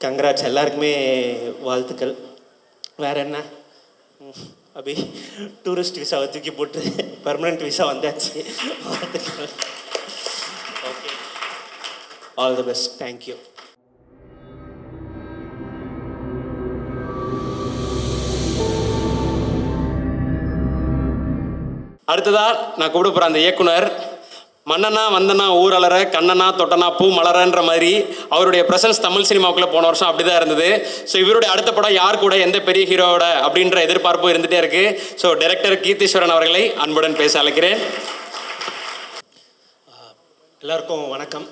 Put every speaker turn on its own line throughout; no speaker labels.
Congrats எல்லாருக்குமே வாழ்த்துக்கள். வேற என்ன அபி டூரிஸ்ட் விசாவை தூக்கி போட்டு பெர்மனண்ட் விசா வந்தாச்சு. வாழ்த்துக்கள். Okay, all the best. Thank you.
அடுத்ததா நான் கூப்பிட போகிற அந்த இயக்குனர் மன்னனா வந்தனா ஊரலற கண்ணனா தொட்டனா பூ மலரன்ற மாதிரி அவருடைய ப்ரெசன்ஸ் தமிழ் சினிமாவுக்குள்ளே போன வருஷம் அப்படி தான் இருந்தது. ஸோ இவருடைய அடுத்த படம் யார் கூட எந்த பெரிய ஹீரோவோட அப்படின்ற எதிர்பார்ப்பும் இருந்துகிட்டே இருக்குது. ஸோ டைரக்டர் கீர்த்தீஸ்வரன் அவர்களை அன்புடன் பேச அழைக்கிறேன்.
எல்லாருக்கும் வணக்கம்.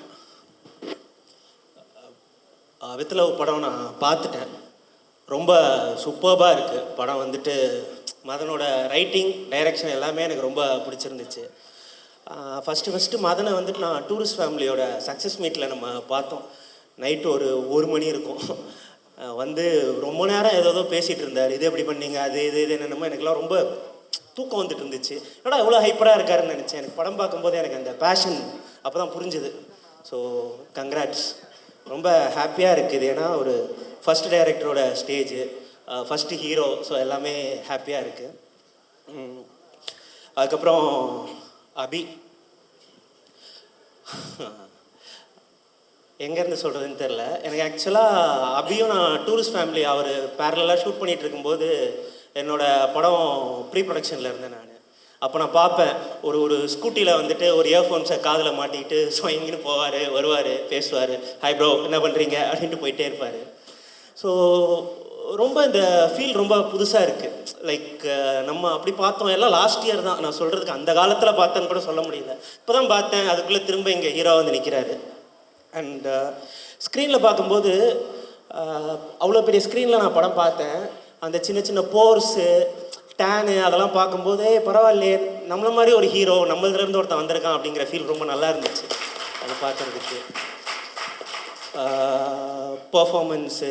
வித் லவ் படம் நான் பார்த்துட்டேன். ரொம்ப சூப்பர்பாக இருக்குது படம். வந்துட்டு மதனோட ரைட்டிங் டைரக்ஷன் எல்லாமே எனக்கு ரொம்ப பிடிச்சிருந்துச்சு. ஃபஸ்ட்டு மதனை வந்துட்டு நான் டூரிஸ்ட் ஃபேமிலியோட சக்ஸஸ் மீட்டில் நம்ம பார்த்தோம். நைட்டு ஒரு மணி இருக்கும். வந்து ரொம்ப நேரம் ஏதோ பேசிகிட்டு இருந்தார். இது எப்படி பண்ணீங்க, அது இது என்னென்னமோ. எனக்குலாம் ரொம்ப தூக்கம் வந்துட்டு இருந்துச்சு. ஏன்னா எவ்வளோ ஹைப்பராக இருக்காருன்னு நினச்சேன். எனக்கு படம் பார்க்கும்போது எனக்கு அந்த பேஷன் அப்போ தான் புரிஞ்சுது. So congrats. ரொம்ப ஹாப்பியாக இருக்குது. ஏன்னா ஒரு ஃபஸ்ட் டைரக்டரோட ஸ்டேஜு, ஃபஸ்ட்டு ஹீரோ. ஸோ எல்லாமே ஹாப்பியாக இருக்குது. அதுக்கப்புறம் அபி எங்கேருந்து சொல்கிறதுன்னு தெரில எனக்கு. ஆக்சுவலாக அபியும் நான் டூரிஸ்ட் ஃபேமிலி அவர் பேரலாக ஷூட் பண்ணிகிட்டு இருக்கும்போது என்னோடய படம் ப்ரீ ப்ரொடக்ஷனில் இருந்தேன் நான். அப்போ நான் பார்ப்பேன் ஒரு ஸ்கூட்டியில் வந்துட்டு ஒரு இயர்ஃபோன்ஸை காதில் மாட்டிக்கிட்டு ஸ்வைங்கின்னு போவார், வருவார், பேசுவார், ஹாய் ப்ரோ என்ன பண்ணுறீங்க அப்படின்ட்டு போயிட்டே இருப்பார். ஸோ ரொம்ப இந்த ஃபீல் ரொம்ப புதுசாக இருக்குது. லைக் நம்ம அப்படி பார்த்தோம் எல்லாம் லாஸ்ட் இயர் தான். நான் சொல்கிறதுக்கு அந்த காலத்தில் பார்த்தேன்னு கூட சொல்ல முடியல. இப்போ தான் பார்த்தேன். அதுக்குள்ளே திரும்ப இங்கே ஹீரோ வந்து நிற்கிறாரு. அண்ட் ஸ்க்ரீனில் பார்க்கும்போது அவ்வளோ பெரிய ஸ்க்ரீனில் நான் படம் பார்த்தேன். அந்த சின்ன சின்ன போர்ஸு டேனு அதெல்லாம் பார்க்கும்போதே பரவாயில்லையே, நம்மள மாதிரி ஒரு ஹீரோ நம்மளதுலேருந்து ஒருத்தன் வந்திருக்கான் அப்படிங்கிற ஃபீல் ரொம்ப நல்லா இருந்துச்சு அது பார்க்குறதுக்கு. பர்ஃபார்மன்ஸு,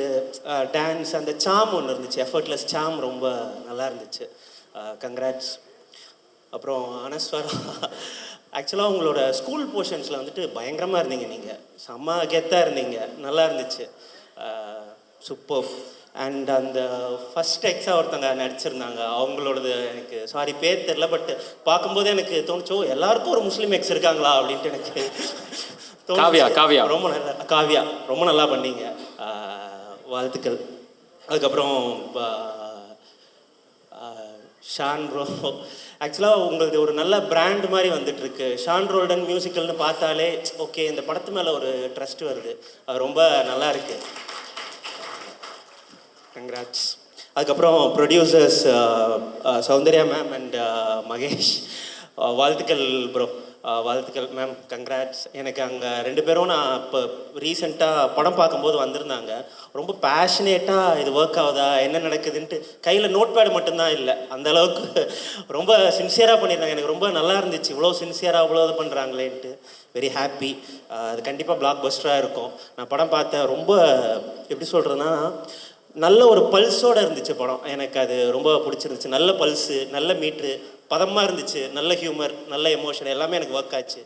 டான்ஸ், அந்த சாம் ஒன்று இருந்துச்சு, எஃபர்ட்லெஸ் சாம் ரொம்ப நல்லா இருந்துச்சு. கங்க்ராட்ஸ். அப்புறம் அனஸ்வரா, ஆக்சுவலாக உங்களோட ஸ்கூல் போர்ஷன்ஸில் வந்துட்டு பயங்கரமாக இருந்தீங்க. நீங்கள் செம்ம கெத்தாக இருந்தீங்க, நல்லா இருந்துச்சு. சூப்பர். அண்ட் அந்த ஃபஸ்ட் எக்ஸாக ஒருத்தங்க நடிச்சிருந்தாங்க, அவங்களோடது எனக்கு சாரி பேர் தெரில, பட் பார்க்கும்போதே எனக்கு தோணுச்சோ எல்லாருக்கும் ஒரு முஸ்லீம் எக்ஸ் இருக்காங்களா அப்படின்ட்டு எனக்கு
காவியா
ரொம்ப நல்லா. காவியா ரொம்ப நல்லா பண்ணீங்க, வாழ்த்துக்கள். அதுக்கப்புறம் ஷான் ப்ரோ, ஆக்சுவலாக உங்களுக்கு ஒரு நல்ல பிராண்ட் மாதிரி வந்துட்டுருக்கு. ஷான் ரோல்டன் மியூசிக்கல்னு பார்த்தாலே ஓகே இந்த படத்து மேலே ஒரு ட்ரஸ்ட் வருது. அது ரொம்ப நல்லா இருக்குது. கங்க்ராட்ஸ். அதுக்கப்புறம் producers Soundarya ma'am and Mahesh, வாழ்த்துக்கள் ப்ரோ, வாழ்த்துக்கள் மேம். கங்க்ராட்ஸ். எனக்கு அங்கே 2 பேரும் நான் இப்போ ரீசெண்டாக படம் பார்க்கும்போது வந்திருந்தாங்க. ரொம்ப பேஷனேட்டாக இது ஒர்க் ஆகுதா என்ன நடக்குதுன்ட்டு கையில் நோட் பேடு மட்டும்தான் இல்லை, அந்தளவுக்கு ரொம்ப சின்சியராக பண்ணியிருந்தாங்க. எனக்கு ரொம்ப நல்லா இருந்துச்சு. இவ்வளோ சின்சியராக இவ்வளோ இது பண்ணுறாங்களேன்ட்டு வெரி ஹாப்பி. அது கண்டிப்பாக பிளாக் பஸ்டராக இருக்கும். நான் படம் பார்த்தேன். ரொம்ப எப்படி சொல்கிறதுன்னா நல்ல ஒரு பல்ஸோடு இருந்துச்சு படம். எனக்கு அது ரொம்ப பிடிச்சிருந்துச்சு. நல்ல பல்ஸு, நல்ல மீட்ரு, பதமாக இருந்துச்சு, நல்ல ஹியூமர், நல்ல எமோஷன் எல்லாமே எனக்கு ஒர்க் ஆச்சு.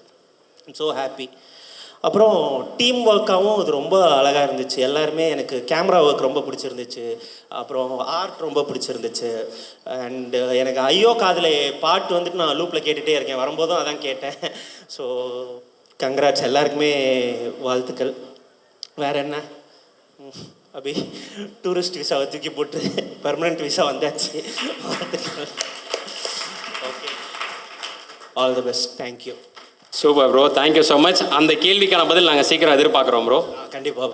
I'm so happy. அப்புறம் டீம் ஒர்க்காகவும் இது ரொம்ப அழகாக இருந்துச்சு. எல்லாருமே எனக்கு கேமரா ஒர்க் ரொம்ப பிடிச்சிருந்துச்சு. அப்புறம் ஆர்ட் ரொம்ப பிடிச்சிருந்துச்சு. அண்டு எனக்கு ஐயோ காதில் பாட்டு வந்துட்டு நான் லூப்பில் கேட்டுகிட்டே இருக்கேன். வரும்போதும் அதான் கேட்டேன். ஸோ கங்க்ராட்ஸ், எல்லாருக்குமே வாழ்த்துக்கள். வேறு என்ன அபி டூரிஸ்ட் விசாவை தூக்கி போட்டு பெர்மனண்ட் விசா வந்தாச்சு. வாழ்த்துக்கள். Okay, all the best. Thank you.
Super bro, thank you so much. அந்த கேள்விக்கான பதில் நாங்கள் சீக்கிரம் எதிர்பார்க்குறோம் ப்ரோ.
கண்டிப்பாக.